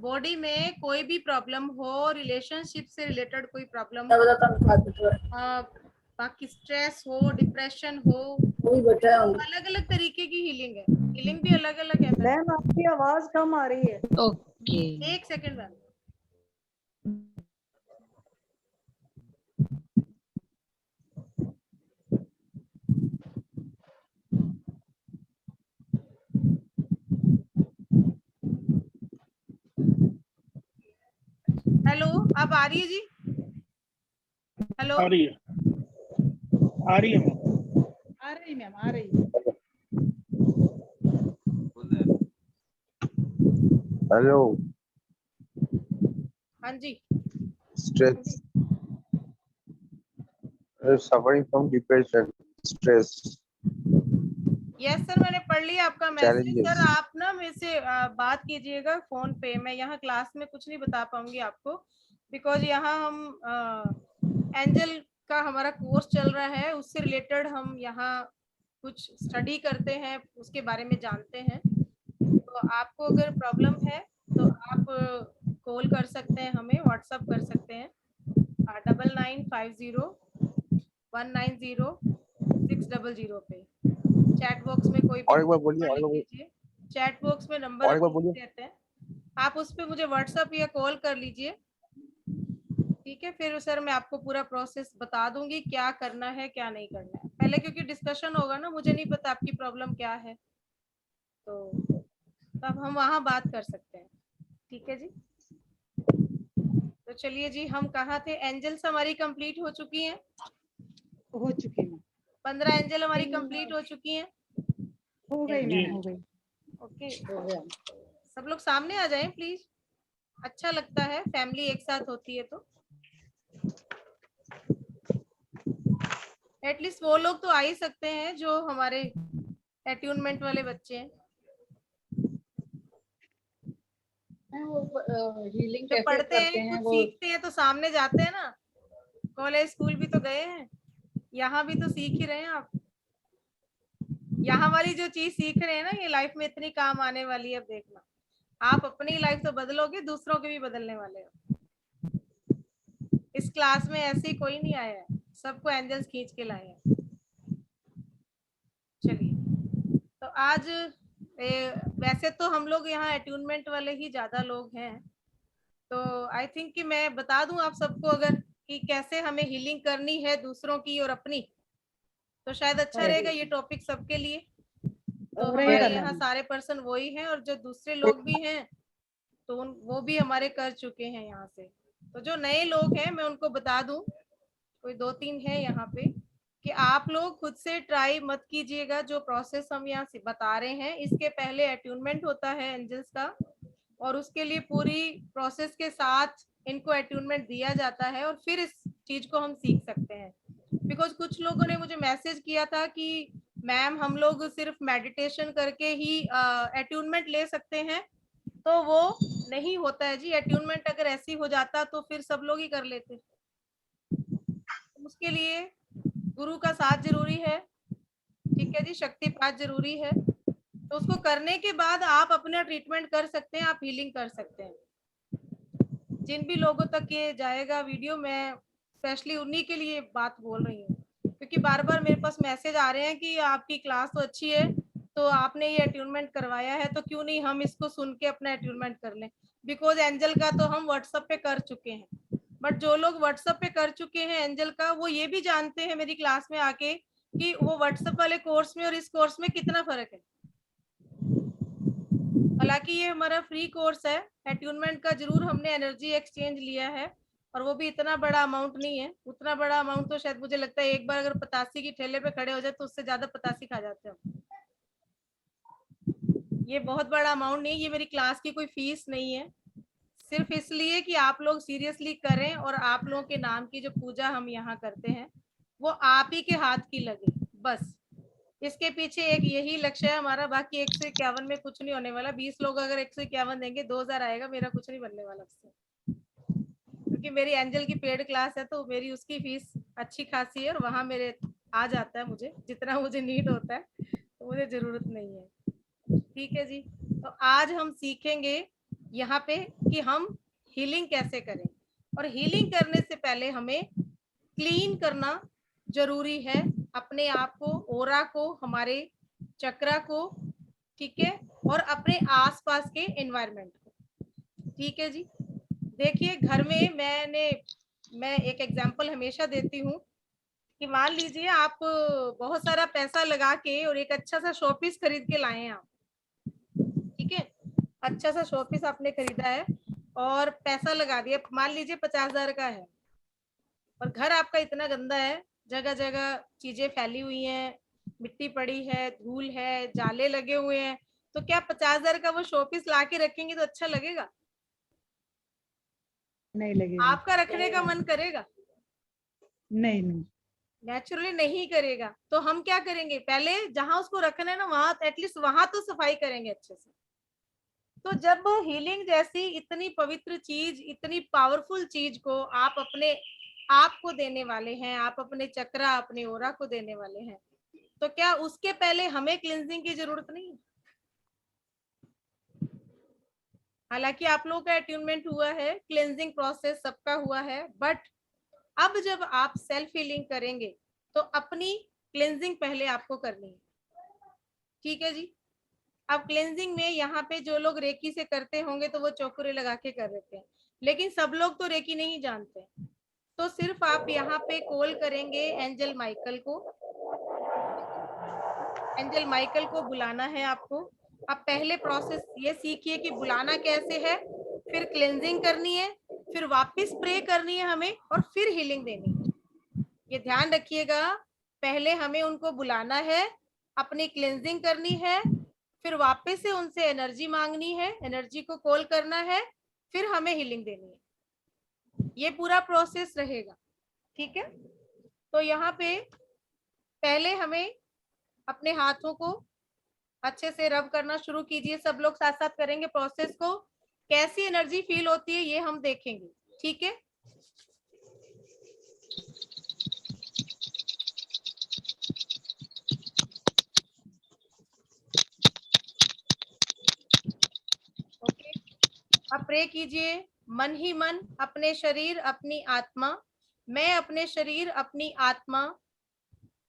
Body में कोई भी प्रॉब्लम हो, रिलेशनशिप से रिलेटेड कोई प्रॉब्लम हो, बाकी स्ट्रेस हो, डिप्रेशन हो, अलग अलग तरीके की हीलिंग है। हीलिंग भी अलग अलग है। मैम आपकी आवाज कम आ रही है। ओके, एक सेकंड मैम। हेलो, अब आ रही है जी? हेलो, आ रही है, आ रही है आ रही मैम, आ रही है। हेलो। हाँ जी। Stress, suffering from depression, stress, yes sir, मैंने पढ़ लिया आपका मैसेज। Challenges. सर आप ना मेरे से बात कीजिएगा फोन पे। मैं यहाँ क्लास में कुछ नहीं बता पाऊंगी आपको, बिकॉज यहाँ हम एंजल का हमारा कोर्स चल रहा है, उससे रिलेटेड हम यहाँ कुछ स्टडी करते हैं, उसके बारे में जानते हैं। तो आपको अगर प्रॉब्लम है तो आप कॉल कर सकते हैं, हमें व्हाट्सअप कर सकते हैं 9950190600 पे। चैट बॉक्स में कोई भी और एक बार बोलिए, नंबर और लिख एक बार दीजिए। चैट बॉक्स में नंबर और एक बार बोलिए। रहते हैं, आप उस पे मुझे व्हाट्सअप या कॉल कर लीजिए, ठीक है? फिर सर मैं आपको पूरा प्रोसेस बता दूंगी, क्या करना है क्या नहीं करना है पहले, क्योंकि डिस्कशन होगा ना, मुझे नहीं पता आपकी प्रॉब्लम क्या है, तो तब हम वहाँ बात कर सकते हैं। ठीक है जी? तो चलिए जी, हम कहाँ थे? एंजल्स हमारी कंप्लीट हो चुकी हैं, हो चुकी मैम, 15 एंजल हमारी कंप्लीट हो चुकी हैं। हो गई जी। मैम, हो गई। ओके, हो गया। सब लोग सामने आ जाएं प्लीज, अच्छा लगता है फैमिली एक साथ होती है तो। एटलीस्ट वो लोग तो आ ही सकते हैं जो हमारे एट्यूनमेंट वाले बच्चे हैं, वो हीलिंग जो कैसे पढ़ते करते हैं, हैं कुछ वो। सीखते हैं तो सामने जाते हैं ना। कॉलेज स्कूल भी तो गए हैं, यहाँ भी तो सीख ही रहे हैं आप। यहाँ वाली जो चीज सीख रहे हैं ना, ये लाइफ में इतनी काम आने वाली है। अब देखना, आप अपनी लाइफ तो बदलोगे, दूसरों के भी बदलने वाले हो। इस क्लास में ऐसे ही कोई नहीं आया है, सबको एंजल्स खींच के लाए हैं। चलिए, तो आज वैसे तो हम लोग यहाँ अट्यूनमेंट वाले ही ज्यादा लोग हैं, तो आई थिंक कि मैं बता दूं आप सबको अगर कि कैसे हमें हीलिंग करनी है दूसरों की और अपनी, तो शायद अच्छा रहेगा ये टॉपिक सबके लिए। तो हमारे यहाँ सारे पर्सन वही हैं, और जो दूसरे लोग भी हैं तो वो भी हमारे कर चुके हैं यहाँ से। तो जो नए लोग हैं मैं उनको बता दूं, कोई 2-3 है यहाँ पे, कि आप लोग खुद से ट्राई मत कीजिएगा। जो प्रोसेस हम यहाँ से बता रहे हैं, इसके पहले अट्यूनमेंट होता है एंजल्स का, और उसके लिए पूरी प्रोसेस के साथ इनको अट्यूनमेंट दिया जाता है, और फिर इस चीज को हम सीख सकते हैं। बिकॉज कुछ लोगों ने मुझे मैसेज किया था कि मैम हम लोग सिर्फ मेडिटेशन करके ही अट्यूनमेंट ले सकते हैं, तो वो नहीं होता है जी। अट्यूनमेंट अगर ऐसी हो जाता तो फिर सब लोग ही कर लेते। उसके लिए गुरु का साथ जरूरी है, ठीक है जी, शक्तिपात जरूरी है। तो उसको करने के बाद आप अपना ट्रीटमेंट कर सकते हैं, आप हीलिंग कर सकते हैं। जिन भी लोगों तक ये जाएगा वीडियो, मैं स्पेशली उन्हीं के लिए बात बोल रही हूँ, क्योंकि बार बार मेरे पास मैसेज आ रहे हैं कि आपकी क्लास तो अच्छी है, तो आपने ये अट्यूनमेंट करवाया है, तो क्यों नहीं हम इसको सुन के अपना अट्यूनमेंट कर लें। बिकॉज एंजल का तो हम व्हाट्सएप पे कर चुके हैं, बट जो लोग व्हाट्सएप पे कर चुके हैं एंजल का, वो ये भी जानते हैं मेरी क्लास में आके कि वो व्हाट्सएप वाले कोर्स में और इस कोर्स में कितना फर्क है। हालांकि ये हमारा फ्री कोर्स है, अट्यूनमेंट का जरूर हमने एनर्जी एक्सचेंज लिया है, और वो भी इतना बड़ा अमाउंट नहीं है। उतना बड़ा अमाउंट तो शायद मुझे लगता है एक बार अगर 85 की ठेले पे खड़े हो जाए तो उससे ज्यादा 85 खा जाते हैं। ये बहुत बड़ा अमाउंट नहीं, ये मेरी क्लास की कोई फीस नहीं है, सिर्फ इसलिए कि आप लोग सीरियसली करें, और आप लोगों के नाम की जो पूजा हम यहाँ करते हैं वो आप ही के हाथ की लगे, बस इसके पीछे एक यही लक्ष्य है हमारा। बाकी 151 में कुछ नहीं होने वाला। 20 लोग अगर 151 देंगे, 2000 आएगा, मेरा कुछ नहीं बनने वाला उससे, क्योंकि मेरी एंजल की पेड क्लास है, तो मेरी उसकी फीस अच्छी खासी है, और वहां मेरे आ जाता है मुझे जितना मुझे नीड होता है, तो मुझे जरूरत नहीं है। ठीक है जी, तो आज हम सीखेंगे यहाँ पे कि हम हीलिंग कैसे करें, और हीलिंग करने से पहले हमें क्लीन करना जरूरी है, अपने आप को, ओरा को, हमारे चक्रा को, ठीक है, और अपने आसपास के एनवायरनमेंट को। ठीक है जी। देखिए घर में मैं एक एग्जांपल हमेशा देती हूँ कि मान लीजिए आप बहुत सारा पैसा लगा के और एक अच्छा सा शोपीस खरीद के लाए हैं आप, ठीक है, अच्छा सा शोपीस आपने खरीदा है और पैसा लगा दिया, मान लीजिए 50,000 का है, और घर आपका इतना गंदा है, जगह जगह चीजें फैली हुई हैं, मिट्टी पड़ी है, धूल है, जाले लगे हुए हैं, तो क्या 50,000 का वो शोपीस ला के रखेंगे तो अच्छा लगेगा? नहीं लगेगा। आपका रखने का मन करेगा? नहीं नहीं। नेचुरली नहीं करेगा। तो हम क्या करेंगे, पहले जहां उसको रखना है ना, वहां एटलीस्ट वहां तो सफाई करेंगे अच्छे से। तो जब हीलिंग जैसी इतनी पवित्र चीज, इतनी पावरफुल चीज को आप अपने आप को देने वाले हैं, आप अपने चक्रा, अपने ओरा को देने वाले हैं, तो क्या उसके पहले हमें क्लींजिंग की जरूरत नहीं है? हालांकि आप लोगों का अट्यूनमेंट हुआ है, क्लींजिंग प्रोसेस सबका हुआ है, बट अब जब आप सेल्फ हीलिंग करेंगे तो अपनी क्लींजिंग पहले आपको करनी है। ठीक है जी। अब क्लेंजिंग में यहाँ पे जो लोग रेकी से करते होंगे तो वो चौकुरे लगा के कर देते हैं, लेकिन सब लोग तो रेकी नहीं जानते, तो सिर्फ आप यहाँ पे कॉल करेंगे एंजल माइकल को, एंजल माइकल को बुलाना है आपको। अब पहले प्रोसेस ये सीखिए कि बुलाना कैसे है, फिर क्लेंजिंग करनी है, फिर वापस प्रे करनी है हमें, और फिर हीलिंग देनी है। ये ध्यान रखिएगा, पहले हमें उनको बुलाना है, अपनी क्लेंजिंग करनी है, फिर वापस से उनसे एनर्जी मांगनी है, एनर्जी को कॉल करना है, फिर हमें हीलिंग देनी है। ये पूरा प्रोसेस रहेगा। ठीक है। तो यहाँ पे पहले हमें अपने हाथों को अच्छे से रब करना शुरू कीजिए। सब लोग साथ साथ करेंगे प्रोसेस को। कैसी एनर्जी फील होती है ये हम देखेंगे। ठीक है। ओके। अब प्रे कीजिए, मन ही मन, अपने शरीर, अपनी आत्मा। मैं अपने शरीर, अपनी आत्मा,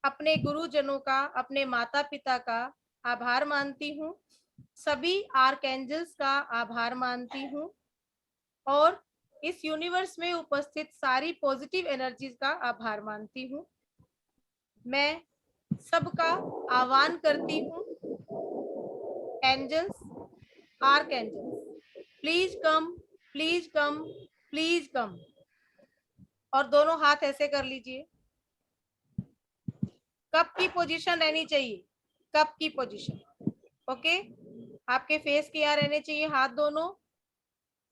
अपने गुरुजनों का, अपने माता पिता का आभार मानती हूँ, सभी आर्कएंजल्स का आभार मानती हूँ, और इस यूनिवर्स में उपस्थित सारी पॉजिटिव एनर्जीज का आभार मानती हूँ। मैं सबका आह्वान करती हूँ, angels, archangels, please come, please come, please come. और दोनों हाथ ऐसे कर लीजिए। कप की पोजीशन रहनी चाहिए, कप की पोजीशन। ओके। आपके फेस के यहाँ रहने चाहिए हाथ दोनों।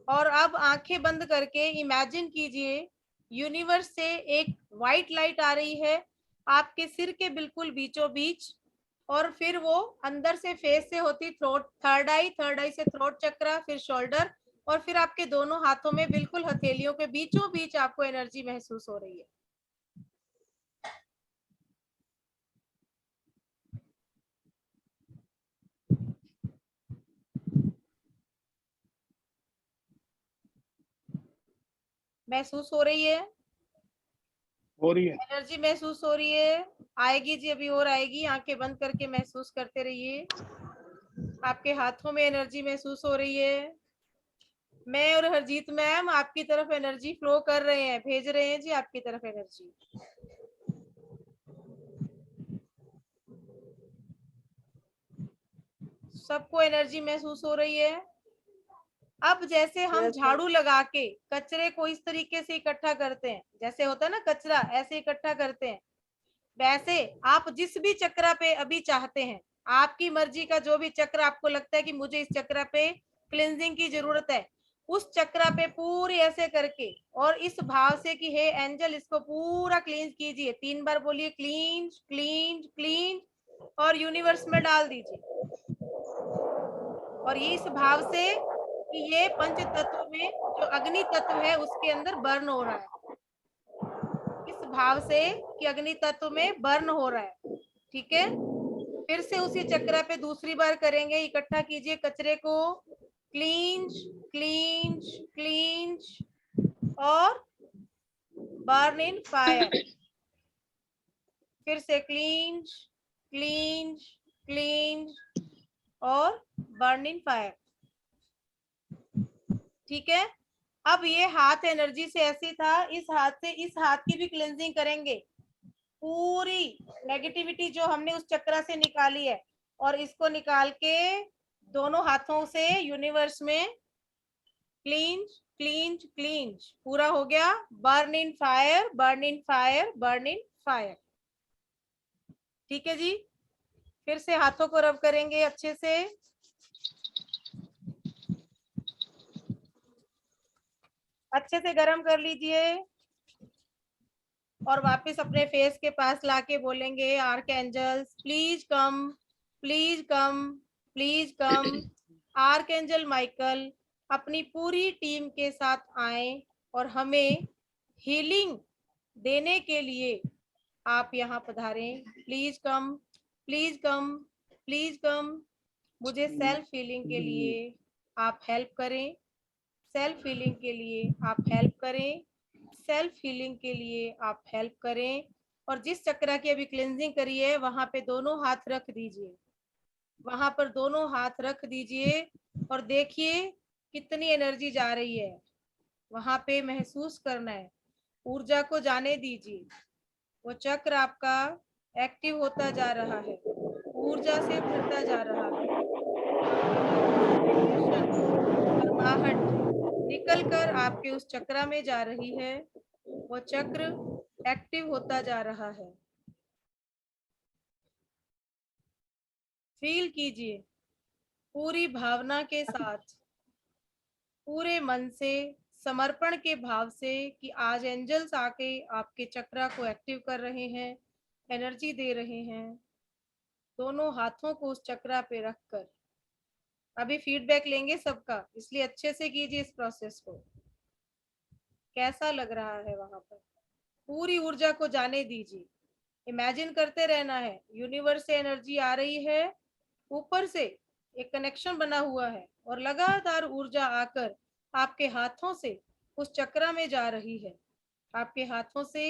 और अब आंखें बंद करके इमेजिन कीजिए, यूनिवर्स से एक व्हाइट लाइट आ रही है आपके सिर के बिल्कुल बीचों बीच, और फिर वो अंदर से फेस से होती थ्रोट, थर्ड आई, थर्ड आई से थ्रोट चक्रा, फिर शोल्डर, और फिर आपके दोनों हाथों में बिल्कुल हथेलियों के बीचों बीच आपको एनर्जी महसूस हो रही है। महसूस हो रही है? हो रही है। एनर्जी महसूस हो रही है? आएगी जी, अभी और आएगी। आंखें बंद करके महसूस करते रहिए। आपके हाथों में एनर्जी महसूस हो रही है। मैं और हरजीत मैम आपकी तरफ एनर्जी फ्लो कर रहे हैं, भेज रहे हैं जी आपकी तरफ एनर्जी। सबको एनर्जी महसूस हो रही है। अब जैसे हम झाड़ू लगा के कचरे को इस तरीके से इकट्ठा करते हैं, जैसे होता है ना कचरा, ऐसे इकट्ठा करते हैं, वैसे आप जिस भी चक्रा पे अभी चाहते हैं, आपकी मर्जी का जो भी चक्र आपको लगता है कि मुझे इस चक्रा पे क्लींजिंग की जरूरत है, उस चक्रा पे पूरी ऐसे करके और इस भाव से कि हे एंजल इसको पूरा क्लींज कीजिए। 3 बार बोलिए क्लींज क्लींज क्लींज, और यूनिवर्स में डाल दीजिए। और ये इस भाव से कि ये पंच तत्व में जो अग्नि तत्व है उसके अंदर बर्न हो रहा है, इस भाव से कि अग्नि तत्व में बर्न हो रहा है। ठीक है। फिर से उसी चक्र पे दूसरी बार करेंगे। इकट्ठा कीजिए कचरे को, क्लींज क्लींज क्लींज और बर्न इन फायर। फिर से क्लींज क्लींज क्लींज और बर्न इन फायर। ठीक है, अब ये हाथ एनर्जी से ऐसी था, इस हाथ से इस हाथ की भी क्लेंजिंग करेंगे। पूरी नेगेटिविटी जो हमने उस चक्र से निकाली है और इसको निकाल के दोनों हाथों से यूनिवर्स में क्लींज क्लींज क्लींज। पूरा हो गया। Burn in fire burn in fire burn in fire. ठीक है जी, फिर से हाथों को रब करेंगे अच्छे से। अच्छे से गरम कर लीजिए और वापस अपने फेस के पास लाके बोलेंगे, archangels please come please come please come. Archangel Michael अपनी पूरी टीम के साथ आए और हमें हीलिंग देने के लिए आप यहाँ पधारें। Please come please come please come. मुझे सेल्फ हीलिंग के लिए आप हेल्प करें। सेल्फ हीलिंग के लिए आप हेल्प करें। सेल्फ हीलिंग के लिए आप हेल्प करें। और जिस चक्र की अभी क्लेंजिंग करी है वहां पे दोनों हाथ रख दीजिए। वहां पर दोनों हाथ रख दीजिए और देखिए कितनी एनर्जी जा रही है। वहां पे महसूस करना है, ऊर्जा को जाने दीजिए। वो चक्र आपका एक्टिव होता जा रहा है, ऊर्जा से भरता जा रहा है। गर्माहट निकल कर आपके उस चक्र में जा रही है। वो चक्र एक्टिव होता जा रहा है। फील कीजिए पूरी भावना के साथ, पूरे मन से, समर्पण के भाव से कि आज एंजल्स आके आपके चक्र को एक्टिव कर रहे हैं, एनर्जी दे रहे हैं। दोनों हाथों को उस चक्र पे रखकर अभी फीडबैक लेंगे सबका, इसलिए अच्छे से कीजिए इस प्रोसेस को। कैसा लग रहा है वहां पर? पूरी ऊर्जा को जाने दीजिए। इमेजिन करते रहना है यूनिवर्स से एनर्जी आ रही है, ऊपर से एक कनेक्शन बना हुआ है और लगातार ऊर्जा आकर आपके हाथों से उस चक्र में जा रही है। आपके हाथों से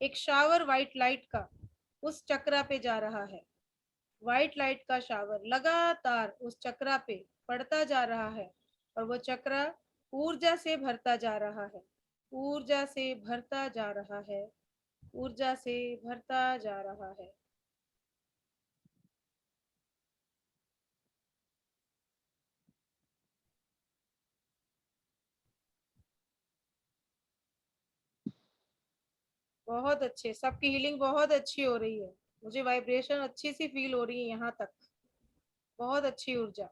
एक शावर व्हाइट लाइट का उस चक्र पे जा रहा है। व्हाइट लाइट का शावर लगातार उस चक्र पे पड़ता जा रहा है और वो चक्र ऊर्जा से भरता जा रहा है, ऊर्जा से भरता जा रहा है, ऊर्जा से भरता जा रहा है। बहुत अच्छे, सबकी हीलिंग बहुत अच्छी हो रही है। मुझे वाइब्रेशन अच्छी सी फील हो रही है यहाँ तक। बहुत अच्छी ऊर्जा,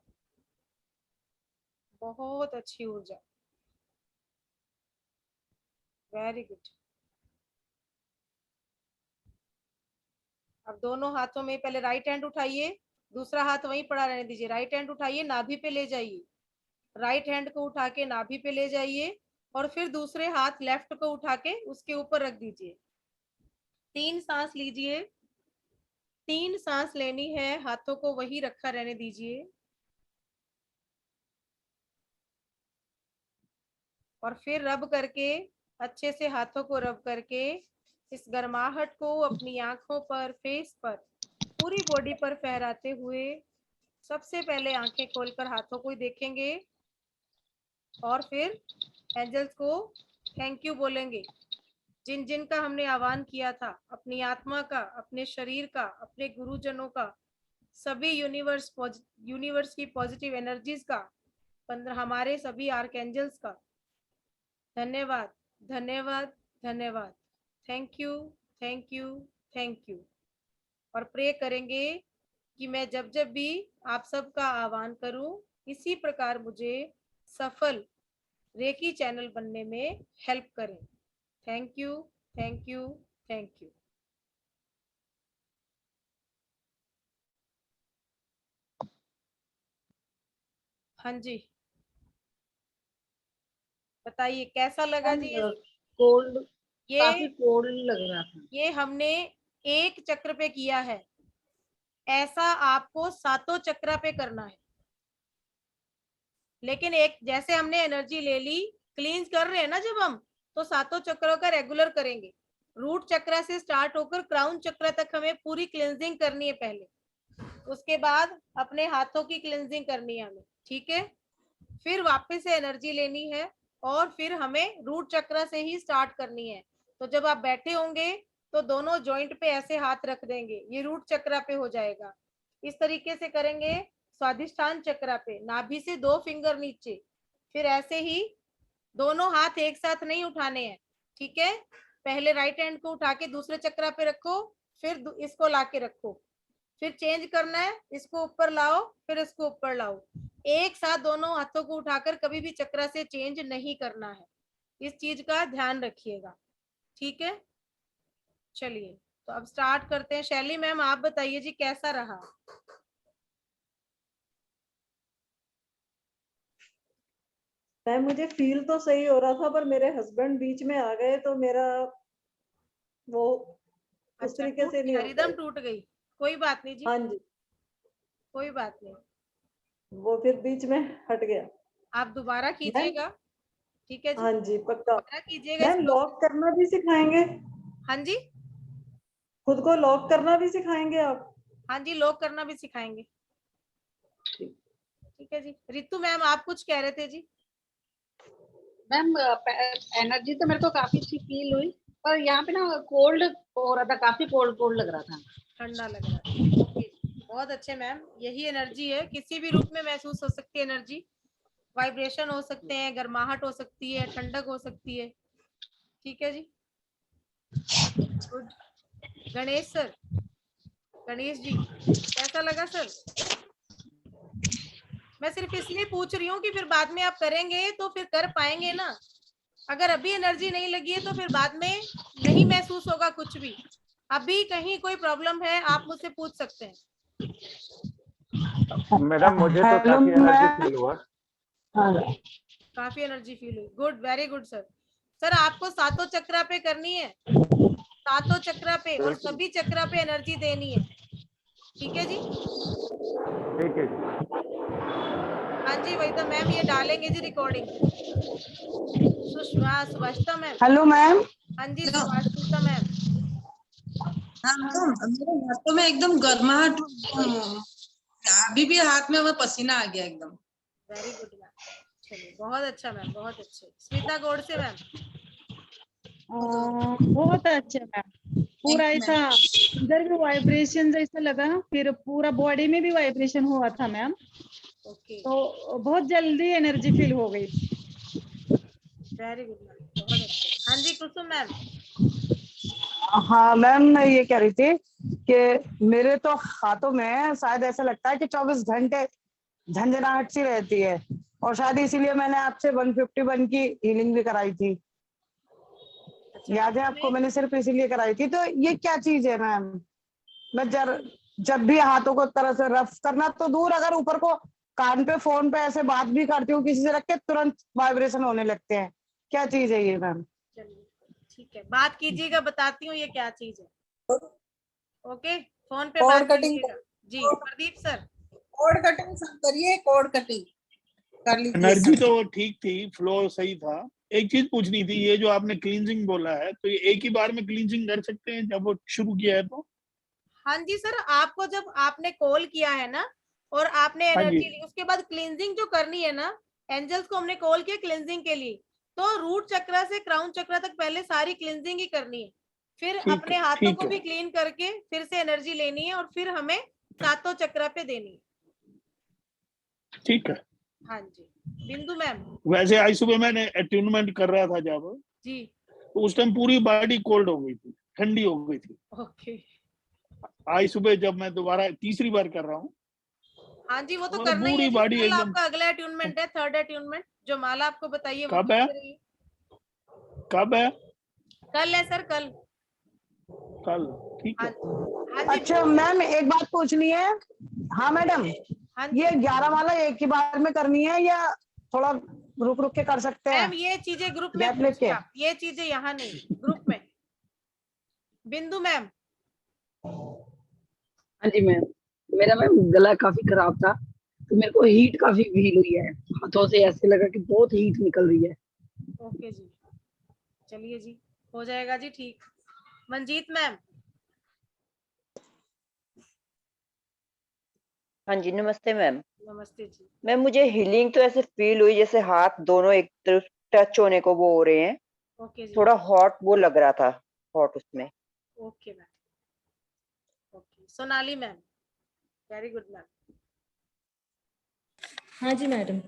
बहुत अच्छी ऊर्जा। Very good. अब दोनों हाथों में पहले राइट हैंड उठाइए, दूसरा हाथ वहीं पड़ा रहने दीजिए। राइट हैंड उठाइए, नाभि पे ले जाइए। राइट हैंड को उठा के नाभि पे ले जाइए और फिर दूसरे हाथ लेफ्ट को उठा के उसके ऊपर रख दीजिए। 3 सांस लीजिए। 3 सांस लेनी है, हाथों को वही रखा रहने दीजिए और फिर रब करके, अच्छे से हाथों को रब करके इस गर्माहट को अपनी आंखों पर, फेस पर, पूरी बॉडी पर फहराते हुए सबसे पहले आंखें खोलकर हाथों को ही देखेंगे और फिर एंजल्स को थैंक यू बोलेंगे। जिन जिन का हमने आह्वान किया था, अपनी आत्मा का, अपने शरीर का, अपने गुरुजनों का, सभी यूनिवर्स की पॉजिटिव एनर्जीज का, 15 हमारे सभी आर्कएंजल्स का धन्यवाद धन्यवाद धन्यवाद। Thank you thank you thank you. और प्रे करेंगे कि मैं जब जब भी आप सबका आह्वान करूं, इसी प्रकार मुझे सफल रेकी चैनल बनने में हेल्प करें। Thank you thank you thank you. हाँ जी, बताइए कैसा लगा जी? कोल्ड, काफी ये कोल्ड लग रहा था। ये हमने एक चक्र पे किया है। ऐसा आपको सातों चक्र पे करना है। लेकिन एक जैसे हमने एनर्जी ले ली, क्लींस कर रहे हैं ना जब हम, तो सातों चक्रों का रेगुलर करेंगे। रूट चक्र से स्टार्ट होकर क्राउन चक्र तक हमें पूरी क्लींजिंग करनी है पहले, उसके बाद अपने हाथों की क्लींजिंग करनी है हमें, ठीक है। फिर वापस से एनर्जी लेनी है और फिर हमें रूट चक्र से ही स्टार्ट करनी है। तो जब आप बैठे होंगे तो दोनों जॉइंट पे ऐसे हाथ रख देंगे, ये रूट चक्र पे हो जाएगा। इस तरीके से करेंगे स्वादिष्ठान चक्र पे, नाभि से 2 फिंगर नीचे। फिर ऐसे ही दोनों हाथ एक साथ नहीं उठाने हैं, ठीक है। पहले राइट हैंड को उठा के दूसरे चक्र पे रखो, फिर इसको लाके रखो, फिर चेंज करना है, इसको ऊपर लाओ, फिर इसको ऊपर लाओ। एक साथ दोनों हाथों को उठाकर कभी भी चक्र से चेंज नहीं करना है, इस चीज का ध्यान रखिएगा, ठीक है। चलिए तो अब स्टार्ट करते हैं। शैली मैम आप बताइए जी कैसा रहा। मैम मुझे फील तो सही हो रहा था, पर मेरे हस्बैंड बीच में आ गए तो मेरा वो उस अच्छा, तरीके टूट से नहीं गया, हो रिदम पाई। टूट गई, कोई बात नहीं जी, हाँ जी, कोई बात नहीं। वो फिर बीच में हट गया। आप दोबारा मैम कीजिएगा, ठीक है जी, हाँ जी पक्का। दोबारा कीजिएगा मैम इसको। लॉक करना भी सिखाएंगे? हाँ जी, खुद को लॉक करना भी सिखाएंगे आप? हाँ जी, लॉक करना भी सिखाएंगे, ठीक है जी। रितु मैम आप कुछ कह रहे थे जी। मैम एनर्जी तो मेरे को काफी अच्छी फील हुई, पर यहाँ पे ना कोल्ड हो रहा था, काफी कोल्ड कोल्ड लग रहा था। ठंडा लग रहा है, ओके, बहुत अच्छे मैम। यही एनर्जी है, किसी भी रूप में महसूस हो सकती है एनर्जी, वाइब्रेशन हो सकते हैं, गर्माहट हो सकती है, ठंडक हो सकती है, ठीक है जी। गुड। गणेश सर, गणेश जी कैसा लगा सर? मैं सिर्फ इसलिए पूछ रही हूँ कि फिर बाद में आप करेंगे तो फिर कर पाएंगे ना। अगर अभी एनर्जी नहीं लगी है तो फिर बाद में नहीं महसूस होगा कुछ भी। अभी कहीं कोई प्रॉब्लम है आप मुझसे पूछ सकते हैं। मैडम मुझे तो हेलो काफी एनर्जी मैम। फील हुआ। काफी एनर्जी फील हुई, good, very good sir. Sir आपको सातों चक्रा पे करनी है, सातों चक्रा पे, और सभी चक्रा पे एनर्जी देनी है, ठीक है जी। ठीक है जी। हाँ जी वही तो मैम, ये डालेंगे जी रिकॉर्डिंग। सुभाषिता मैम। Hello ma'am. हाँ जी सुभाषिता मैम। हाँ तो मेरे हाथों में एकदम गर्माहट, अभी भी हाथ में वो पसीना आ गया एकदम। वेरी गुड मैम, चलिए बहुत अच्छा मैम, बहुत अच्छे। स्मिता गोडसे मैम। बहुत अच्छा मैम, पूरा थैंक यू ऐसा इधर भी वाइब्रेशन जैसा लगा, फिर पूरा बॉडी में भी वाइब्रेशन हुआ था मैम, ओके, तो बहुत जल्दी एनर्जी फील हो गई। वेरी गुड मैम, बहुत अच्छे। हाँ जी कुसुम मैम। हाँ मैम, मैं ये कह रही थी कि मेरे तो हाथों में शायद ऐसा लगता है कि 24 घंटे झंझनाहट सी रहती है, और शायद इसीलिए मैंने आपसे 151 की हीलिंग भी कराई थी। अच्छा, याद है आपको? मैंने सिर्फ इसीलिए कराई थी। तो ये क्या चीज है मैम? मैं जब भी हाथों को तरह से रफ करना तो दूर, अगर ऊपर को कान पे फोन पे ऐसे बात भी करती हूँ किसी से रख के, तुरंत वाइब्रेशन होने लगते हैं। क्या चीज है ये मैम? चलिए ठीक है, बात कीजिएगा, बताती हूँ ये क्या चीज है। ओके, फोन पे कोड बात कटिंग, कीजिएगा जी। प्रदीप सर। कोड कटिंग सब करिए, कोड कटिंग कर लीजिए एनर्जी सब। तो ठीक थी, फ्लो सही था। एक चीज पूछनी थी, ये जो आपने क्लींजिंग बोला है, तो ये एक ही बार में क्लींजिंग कर सकते हैं जब वो शुरू किया है तो? हाँ जी सर, आपको जब आपने कॉल किया है ना और आपने हाँ जी, एनर्जी ली, उसके बाद क्लींजिंग जो करनी है ना, एंजल्स को हमने कॉल किया क्लींजिंग के लिए, तो रूट चक्र से क्राउन चक्र तक पहले सारी क्लींजिंग ही करनी है। फिर ठीक अपने है, हाथों ठीक को भी है, क्लीन करके फिर से एनर्जी लेनी है और फिर हमें सातों चक्र पे देनी है। ठीक है। हाँ जी बिंदु मैम। वैसे आज सुबह मैंने अट्यूनमेंट कर रहा था जब, जी तो उस टाइम पूरी बॉडी कोल्ड हो गई थी, ठंडी हो गई थी। ओके। आज सुबह जब मैं दोबारा तीसरी बार कर रहा हूँ, हाँ जी वो तो मतलब करना ही है पूरी जी, बॉडी कल एकदम। आपका अगला अट्यूनमेंट है, थर्ड अट्यूनमेंट, जो माला आपको बताइए वो कब है? करते रहिए। कब है? कल है सर, कल। कल, ठीक हाँ है। जी, हाँ जी अच्छा मैम, एक बात पूछनी है। हाँ मैडम, हाँ जी ये 11 वाला एक ही बार में करनी है या थोड़ा रुक रुक के कर सकते हैं? मैम, ये चीजें ग्रुप में गैप पूछिए लेके? आप, ये चीजें यहाँ नहीं, ग्रुप में। बिंदु मैम। हाँ जी मैम। मेरा मैम गला काफी खराब था, तो मेरे को हीट काफी फील हुई है, हाथों से ऐसे लगा कि बहुत हीट निकल रही है। ओके जी, चलिए जी, हो जाएगा जी ठीक। मंजीत मैम। हाँ जी, नमस्ते मैम। नमस्ते जी। मैम मुझे हीलिंग तो ऐसे फील हुई जैसे हाथ दोनों एक तरफ टच होने को वो हो रहे हैं, ओके जी। थोड़ा हॉट वो लग रहा था, हॉट उसमें। Okay ma'am, okay. Sonali ma'am. Very good ma'am. हाँ जी मैडम,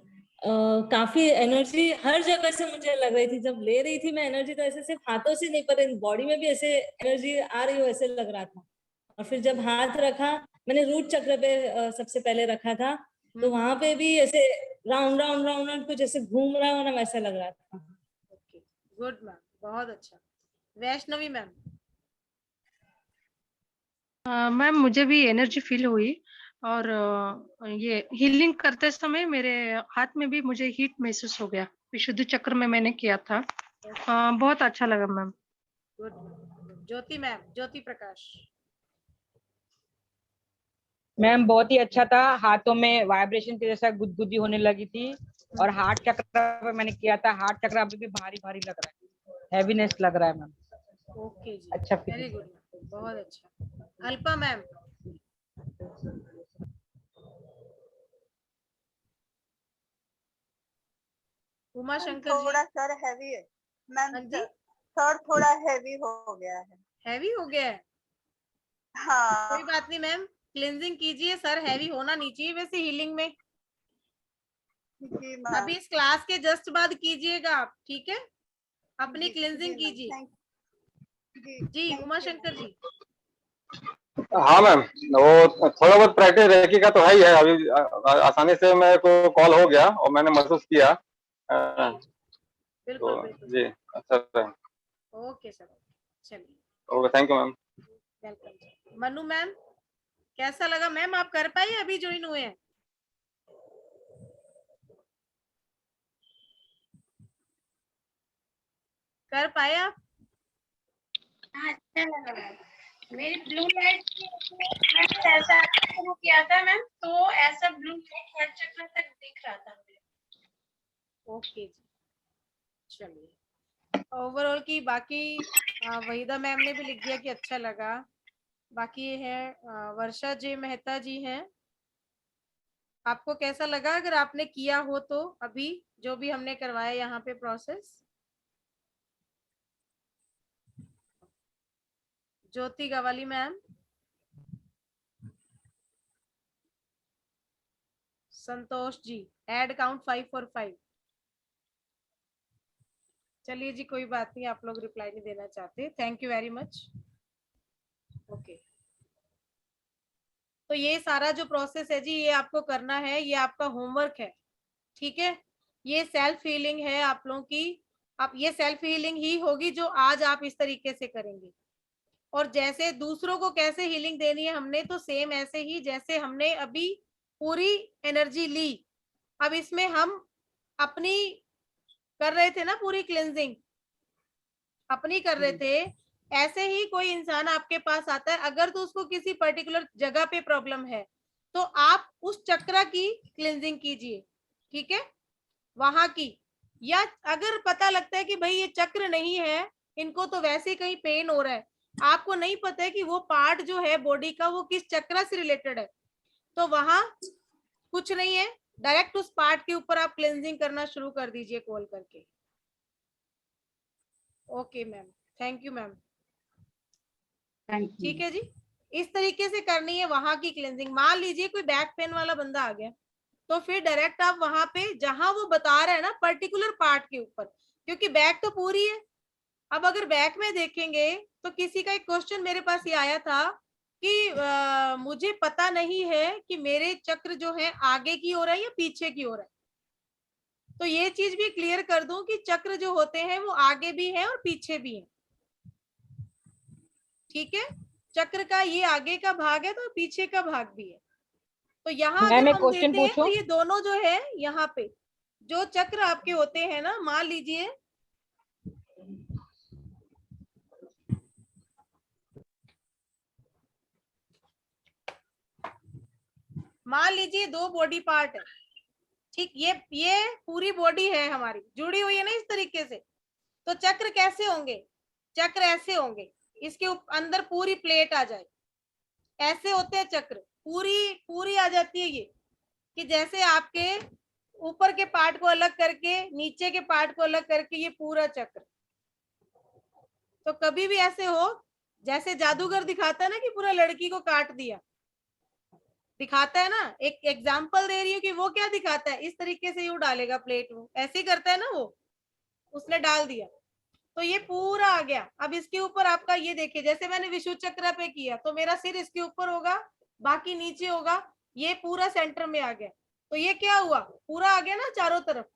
काफी एनर्जी हर जगह से मुझे लग रही थी। जब ले रही थी मैं एनर्जी, तो ऐसे सिर्फ हाथों से नहीं पर बॉडी में भी ऐसे एनर्जी आ रही हो ऐसे लग रहा था। और फिर जब हाथ रखा, मैंने रूट चक्र पे सबसे पहले रखा था, तो वहां पे भी ऐसे राउंड राउंड राउंड राउंड कुछ ऐसे घूम रहा हो ना, वैसा लग रहा था। ओके, गुड मैम, बहुत अच्छा। वैष्णवी मैम। मैम मुझे भी एनर्जी फील हुई, और ये हीलिंग करते समय मेरे हाथ में भी मुझे हीट महसूस हो गया। विशुद्ध चक्र में मैंने किया था, बहुत अच्छा लगा ma'am. Good ma'am. Jyoti ma'am, Jyoti Prakash. Ma'am बहुत ही अच्छा था, हाथों में वाइब्रेशन की जैसा गुदगुदी होने लगी थी, और हार्ट चक्र पे मैंने किया था, हार्ट चक्र अभी भी भारी भारी लग रहा है, हैवीनेस लग रहा है मैम। ओके जी, अच्छा वेरी गुड, बहुत अच्छा। अल्पा मैम। उमा शंकर जी। थोड़ा सर हैवी है मैम, हाँ जी, सर थोड़ा हैवी हो गया है। हैवी हो गया है? हाँ कोई बात नहीं मैम, क्लिनजिंग कीजिए, सर हैवी होना नहीं चाहिए वैसे हीलिंग में। जी मैम, अभी इस क्लास के जस्ट बाद कीजिएगा आप, ठीक है? अपनी क्लिनजिंग जी कीजिए। जी जी उमा शंकर जी। हाँ मैम, वो थोड़ा बहुत प्रैक्टिस रखिएगा तो है ही है। अभी आसानी से मेरे को कॉल हो गया और मैंने महसूस किया। बिल्कुल तो बिल्कुल। जी अच्छा सर। ओके सर, चलिए, okay, thank you ma'am. Welcome. Manu ma'am, कैसा लगा मैम? आप कर पाई, अभी ज्वाइन हुए हैं? कर पाए आप? हाँ, अच्छा लगा मैम। मेरी ब्लू लाइट ऐसा शुरू किया था मैम, तो ऐसा ब्लू लाइट हर चक्र तक दिख रहा था मुझे। ओके जी, चलिए। ओवरऑल की बाकी वहीदा मैम ने भी लिख दिया कि अच्छा लगा। बाकी ये है वर्षा जे मेहता जी हैं, आपको कैसा लगा अगर आपने किया हो तो अभी जो भी हमने करवाया यहाँ पे process? Jyoti Gawali ma'am. Santosh ji, add count 5 for 5। चलिए जी, कोई बात नहीं, आप लोग रिप्लाई नहीं देना चाहते, thank you very much. Okay, तो ये सारा जो प्रोसेस है जी, ये आपको करना है, ये आपका होमवर्क है, ठीक है? ये सेल्फ हीलिंग है आप लोगों की। आप ये सेल्फ हीलिंग ही होगी जो आज आप इस तरीके से करेंगे। और जैसे दूसरों को कैसे हीलिंग देनी है हमने, तो सेम ऐसे ही जैसे हमने अभी पूरी एनर्जी ली, अब इसमें हम अपनी कर रहे थे ना, पूरी क्लिनजिंग अपनी कर रहे थे। ऐसे ही कोई इंसान आपके पास आता है, अगर तो उसको किसी पर्टिकुलर जगह पे प्रॉब्लम है, तो आप उस चक्र की क्लिनजिंग कीजिए, ठीक है, वहां की। या अगर पता लगता है कि भाई ये चक्र नहीं है, इनको तो वैसे ही कहीं पेन हो रहा है, आपको नहीं पता है कि वो पार्ट जो है बॉडी का वो किस चक्र से रिलेटेड है, तो वहां कुछ नहीं है, डायरेक्ट उस पार्ट के ऊपर आप क्लिनजिंग करना शुरू कर दीजिए कॉल करके। Okay ma'am, thank you ma'am. ठीक है जी, इस तरीके से करनी है वहां की क्लिनजिंग। मान लीजिए कोई बैक पेन वाला बंदा आ गया, तो फिर डायरेक्ट आप वहां पे जहां वो बता रहा है ना पर्टिकुलर पार्ट के ऊपर, क्योंकि बैक तो पूरी है। अब अगर बैक में देखेंगे तो किसी का एक क्वेश्चन मेरे पास ये आया था कि मुझे पता नहीं है कि मेरे चक्र जो है आगे की ओर है या पीछे की ओर है। तो ये चीज भी क्लियर कर दूं कि चक्र जो होते हैं वो आगे भी है और पीछे भी है, ठीक है? चक्र का ये आगे का भाग है तो पीछे का भाग भी है। तो यहाँ मैम अगर एक हम क्वेश्चन देते हैं तो पूछूं? ये दोनों जो है यहाँ पे जो चक्र आपके होते हैं ना, मान लीजिए मान लीजिए 2 बॉडी पार्ट है, ठीक, ये पूरी बॉडी है हमारी, जुड़ी हुई है ना इस तरीके से। तो चक्र कैसे होंगे? चक्र ऐसे होंगे, इसके अंदर पूरी प्लेट आ जाए, ऐसे होते हैं चक्र, पूरी आ जाती है ये, कि जैसे आपके ऊपर के पार्ट को अलग करके नीचे के पार्ट को अलग करके ये पूरा चक्र। तो कभी भी ऐसे हो जैसे जादूगर दिखाता है ना कि पूरा लड़की को काट दिया, दिखाता है ना, एक एग्जांपल दे रही हूँ कि वो क्या दिखाता है, इस तरीके से यू डालेगा प्लेट, वो ऐसे ही करता है ना, वो उसने डाल दिया तो ये पूरा आ गया। अब इसके ऊपर आपका ये देखिए, जैसे मैंने विशुद्ध चक्र पे किया तो मेरा सिर इसके ऊपर होगा, बाकी नीचे होगा, ये पूरा सेंटर में आ गया, तो ये क्या हुआ, पूरा आ गया ना चारों तरफ।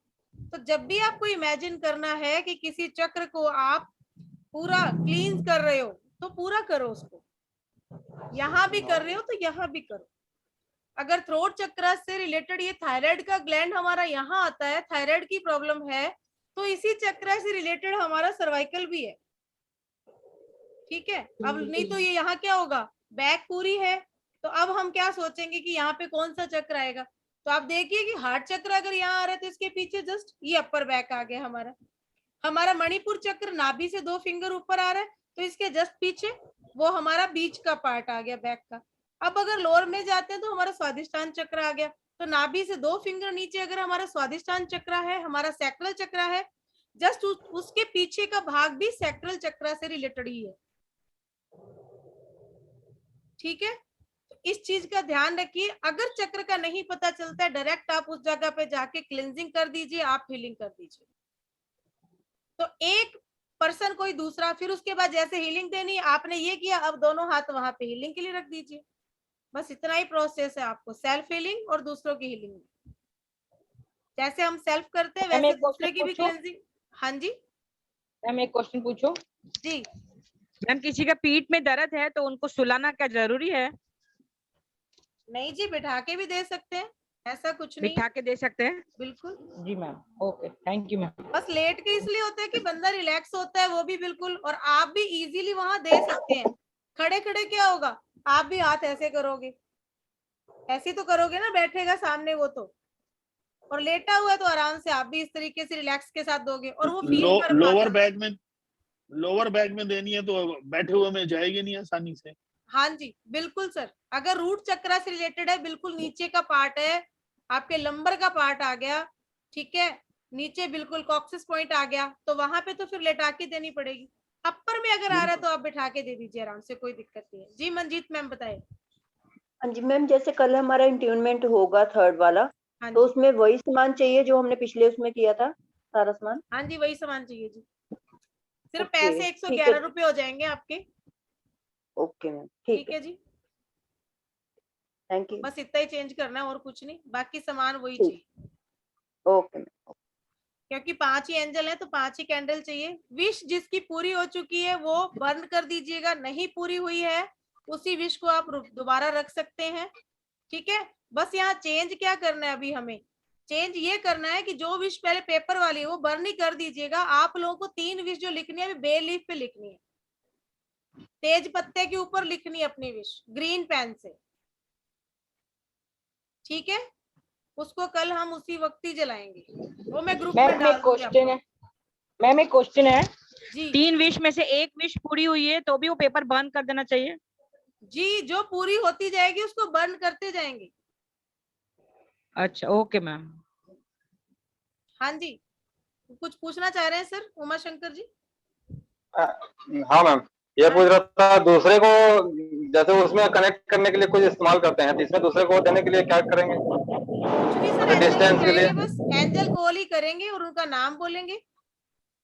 तो जब भी आपको इमेजिन करना है कि किसी चक्र को आप पूरा क्लींस कर रहे हो तो पूरा करो उसको, यहाँ भी कर रहे हो तो यहाँ भी करो। अगर थ्रोट चक्र से रिलेटेड ये थायराइड का ग्लैंड हमारा यहाँ आता है, थायराइड की प्रॉब्लम है, तो इसी चक्र से रिलेटेड हमारा सर्वाइकल भी है, ठीक है। अब नहीं तो ये यहाँ क्या होगा, बैक पूरी है, तो अब हम क्या सोचेंगे कि यहाँ पे कौन सा चक्र आएगा। तो आप देखिए कि हार्ट चक्र अगर यहाँ आ रहा है तो इसके पीछे जस्ट ये अपर बैक आ गया हमारा मणिपुर चक्र नाभि से 2 फिंगर ऊपर आ रहा है, तो इसके जस्ट पीछे वो हमारा बीच का पार्ट आ गया बैक का। अब अगर लोअर में जाते हैं तो हमारा स्वादिष्टान चक्र आ गया, तो नाभि से 2 फिंगर नीचे अगर हमारा स्वादिष्टान चक्र है, हमारा सैक्रल चक्र है, जस्ट उसके पीछे का भाग भी सैक्रल चक्र से रिलेटेड ही है, ठीक है। इस चीज का ध्यान रखिए, अगर चक्र का नहीं पता चलता है डायरेक्ट आप उस जगह पे जाके क्लींजिंग कर दीजिए, आप हीलिंग कर दीजिए। तो एक पर्सन कोई दूसरा, फिर उसके बाद जैसे हीलिंग देनी आपने ये किया, अब दोनों हाथ वहां पे हीलिंग के लिए रख दीजिए, बस इतना ही प्रोसेस है आपको, सेल्फ हीलिंग और दूसरों की हीलिंग। जैसे हम सेल्फ करते हैं वैसे दूसरे की भी क्लींजिंग। हाँ जी मैम, एक क्वेश्चन पूछो जी। मैम, किसी का पीठ में दर्द है तो उनको सुलाना क्या जरूरी है? नहीं जी, बिठा के भी दे सकते हैं, ऐसा कुछ नहीं, बिठा के दे सकते हैं, बिल्कुल जी ma'am. Okay, thank you ma'am. बस लेट के इसलिए होता है कि बंदा रिलैक्स होता है, वो भी बिल्कुल, और आप भी इजीली वहां दे सकते हैं। खड़े खड़े क्या होगा, आप भी हाथ ऐसे करोगे, ऐसे तो करोगे ना, बैठेगा सामने वो तो, और लेटा हुआ है तो आराम से आप भी इस तरीके से रिलैक्स के साथ दोगे, और वो फील कर लोअर बैक में देनी है तो बैठे हुए में जाएगी नहीं आसानी से। हाँ जी बिल्कुल सर, अगर रूट चक्र से रिलेटेड है, बिल्कुल नीचे का पार्ट है, आपके लंबर का पार्ट आ गया, ठीक है, नीचे बिल्कुल कॉक्सिस पॉइंट आ गया, तो वहां पे तो फिर लेटा के देनी पड़ेगी। अपर में अगर आ रहा है तो आप बिठा के दे दीजिए आराम से, कोई दिक्कत नहीं है। जी मंजीत मैम बताए। हाँ जी मैम, जैसे कल हमारा इंट्यूनमेंट होगा 3rd वाला, हाँ तो उसमें वही सामान चाहिए जो हमने पिछले उसमें किया था, सारा सामान? हाँ जी वही सामान चाहिए जी, सिर्फ ओके, पैसे ठीक 111 है। रुपए हो जाएंगे आपके। ओके मैम, ठीक है जी, थैंक यू। बस इतना ही चेंज करना है और कुछ नहीं, बाकी सामान वही ठीक। चाहिए। Okay ma'am. क्योंकि 5 ही एंजल है तो 5 ही कैंडल चाहिए। विश जिसकी पूरी हो चुकी है वो बर्न कर दीजिएगा, नहीं पूरी हुई है उसी विश को आप दोबारा रख सकते हैं, ठीक है। बस यहाँ चेंज क्या करना है, अभी हमें चेंज ये करना है कि जो विश पहले पेपर वाली है वो बर्न ही कर दीजिएगा। आप लोगों को 3 विश जो लिखनी है बे लीफ पे लिखनी है, तेज पत्ते के ऊपर लिखनी है अपनी विश ग्रीन पेन से, ठीक है। उसको कल हम उसी वक्त ही जलाएंगे, वो मैं ग्रुप में डाल दूंगी। क्वेश्चन है मैम, एक क्वेश्चन है जी। 3 विश में से 1 विश पूरी हुई है तो भी वो पेपर बर्न कर देना चाहिए? जी, जो पूरी होती जाएगी उसको बर्न करते जाएंगे। अच्छा, ओके मैम। हाँ जी, कुछ पूछना चाह रहे हैं सर उमा शंकर जी? हाँ मैम, ये पूछ रहा था दूसरे को, जैसे उसमें कनेक्ट करने के लिए कुछ इस्तेमाल करते हैं, तो इसमें दूसरे को देने के लिए क्या करेंगे? डिस्टेंस के लिए बस एंजल कॉल ही करेंगे और उनका नाम बोलेंगे।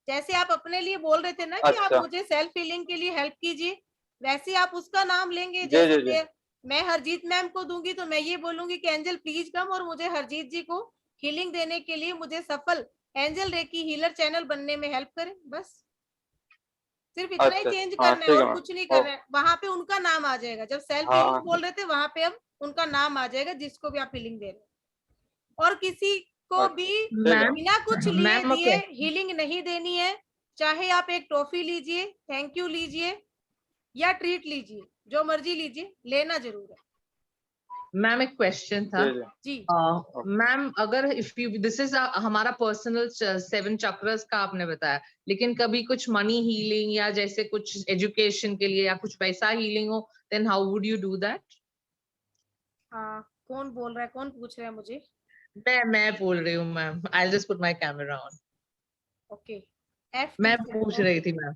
जैसे आप अपने लिए बोल रहे थे ना कि आप मुझे सेल्फ हीलिंग के लिए हेल्प कीजिए, वैसे आप उसका नाम लेंगे। जैसे मैं हरजीत मैम को दूंगी तो मैं ये बोलूंगी कि एंजल प्लीज कम और मुझे हरजीत जी को हीलिंग देने के लिए मुझे सफल एंजल रेकी हीलर चैनल बनने में हेल्प करें। बस सिर्फ इतना ही चेंज करना है और कुछ नहीं करना है। वहां पे उनका नाम आ जाएगा, जब सेल्फ हीलिंग बोल रहे थे वहां पे अब उनका नाम आ जाएगा जिसको भी आप हीलिंग दे रहे हैं। और किसी को भी बिना कुछ लिए दिए हीलिंग नहीं देनी है, चाहे आप एक टॉफी लीजिए, थैंक यू लीजिए या ट्रीट लीजिए, जो मर्जी लीजिए, लेना जरूर है। मैम एक क्वेश्चन था जी मैम, अगर इफ यू दिस इज हमारा पर्सनल 7 चक्रस का आपने बताया, लेकिन कभी कुछ मनी हीलिंग या जैसे कुछ एजुकेशन के लिए या कुछ पैसा हीलिंग हो, then how would you do that? कौन बोल रहा है, कौन पूछ रहा है मुझे? मैं बोल रही हूँ ma'am, I just put my camera on. Okay मैं पूछ रही थी मैम,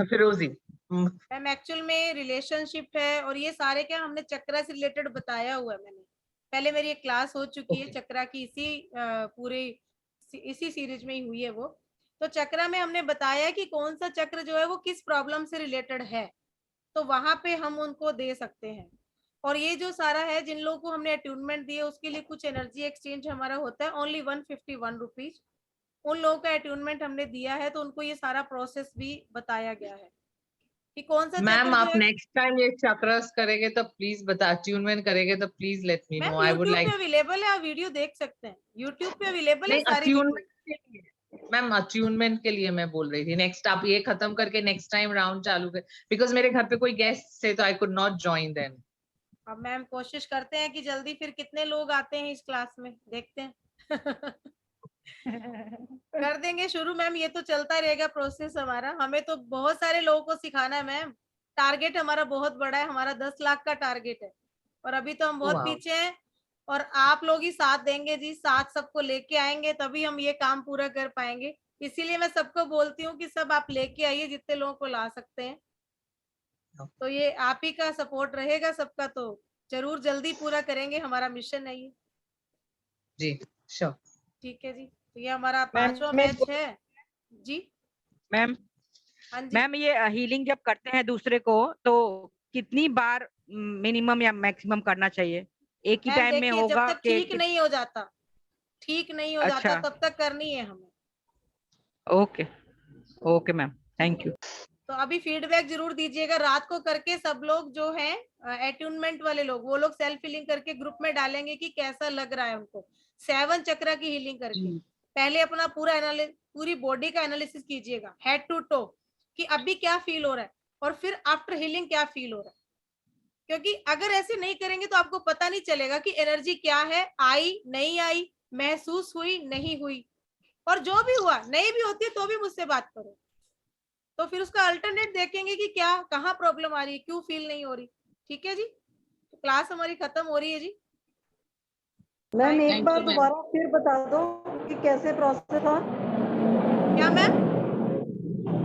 फिरोजी मैम एक्चुअल में रिलेशनशिप है और ये सारे क्या हमने चक्रा से रिलेटेड बताया हुआ है। मैंने पहले मेरी एक क्लास हो चुकी है चक्रा की, इसी सीरीज में ही हुई है वो। तो चक्रा में हमने बताया कि कौन सा चक्र जो है वो किस प्रॉब्लम से रिलेटेड है, तो वहां पे हम उनको दे सकते हैं। और ये जो सारा है, जिन लोगों को हमने अट्यूनमेंट दिए उसके लिए कुछ एनर्जी एक्सचेंज हमारा होता है ओनली 151 रुपीज। उन लोगों का अट्यूनमेंट हमने दिया है तो उनको ये सारा प्रोसेस भी बताया गया है कि कौन सा मैम चक्र आप जो है। नेक्स्ट टाइम ये चक्रस करेंगे तो प्लीज बता, ट्यूनमेंट करेंगे तो please let me know, I would YouTube like. पे अवेलेबल है, आप वीडियो देख सकते हैं, यूट्यूब पे अवेलेबल है नहीं, सारी वीडियो। अट्यूनमेंट के लिए मैम, अट्यूनमेंट के लिए मैं बोल रही थी। नेक्स्ट आप ये खत्म करके नेक्स्ट टाइम राउंड चालू कर, बिकॉज मेरे घर पे कोई गेस्ट थे तो I could not join then. अब मैम कोशिश करते हैं कि जल्दी, फिर कितने लोग आते हैं इस क्लास में देखते हैं। कर देंगे शुरू मैम, ये तो चलता रहेगा प्रोसेस हमारा। हमें तो बहुत सारे लोगों को सिखाना है मैम, टारगेट हमारा बहुत बड़ा है, हमारा 10 लाख का टारगेट है और अभी तो हम बहुत पीछे हैं। और आप लोग ही साथ देंगे जी, साथ सबको लेके आएंगे तभी हम ये काम पूरा कर पाएंगे। इसीलिए मैं सबको बोलती हूँ कि सब आप लेके आइए, जितने लोगों को ला सकते हैं। तो ये आप ही का सपोर्ट रहेगा सबका, तो जरूर जल्दी पूरा करेंगे, हमारा मिशन है ये। जी श्योर। ठीक है जी, तो ये हमारा 5वां बैच है जी। मैम हाँ जी मैम, ये हीलिंग जब करते हैं दूसरे को तो कितनी बार मिनिमम या मैक्सिमम करना चाहिए? एक ही मैम टाइम में देखिए, जब होगा तक ठीक नहीं हो जाता, अच्छा। तब तक करनी है हमें। Okay okay ma'am, thank you. तो अभी फीडबैक जरूर दीजिएगा, रात को करके सब लोग जो हैं अट्यूनमेंट वाले लोग, वो लोग सेल्फ हीलिंग करके ग्रुप में डालेंगे कि कैसा लग रहा है उनको 7 चक्रा की हीलिंग करके। पहले अपना पूरी बॉडी का एनालिसिस कीजिएगा हेड टू टो कि अभी क्या फील हो रहा है और फिर आफ्टर हीलिंग क्या फील हो रहा है। क्योंकि अगर ऐसे नहीं करेंगे तो आपको पता नहीं चलेगा कि एनर्जी क्या है, आई नहीं आई, महसूस हुई नहीं हुई। और जो भी हुआ, नहीं भी होती है तो भी मुझसे बात करो, तो फिर उसका अल्टरनेट देखेंगे कि क्या कहाँ प्रॉब्लम आ रही है, क्यों फील नहीं हो रही। ठीक है जी, तो क्लास हमारी खत्म हो रही है जी। मैम एक बार दोबारा फिर बता दो कि कैसे प्रोसेस था। क्या मैम?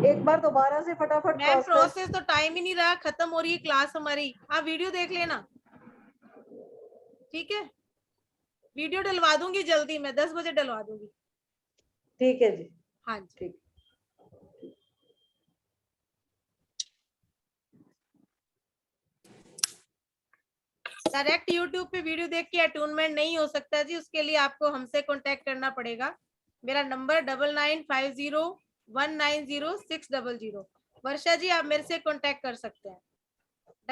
एक बार दोबारा से फटाफट मैम प्रोसेस तो टाइम ही नहीं रहा, खत्म हो रही है क्लास हमारी। आप वीडियो देख लेना, ठीक है? वीडियो डलवा दूंगी जल्दी, मैं 10 बजे डलवा दूंगी। ठीक है जी। हाँ जी ठीक। डायरेक्ट यूट्यूब पे वीडियो देख के अट्यूनमेंट नहीं हो सकता जी, उसके लिए आपको हमसे कांटेक्ट करना पड़ेगा। मेरा नंबर 9950190600। वर्षा जी आप मेरे से कांटेक्ट कर सकते हैं।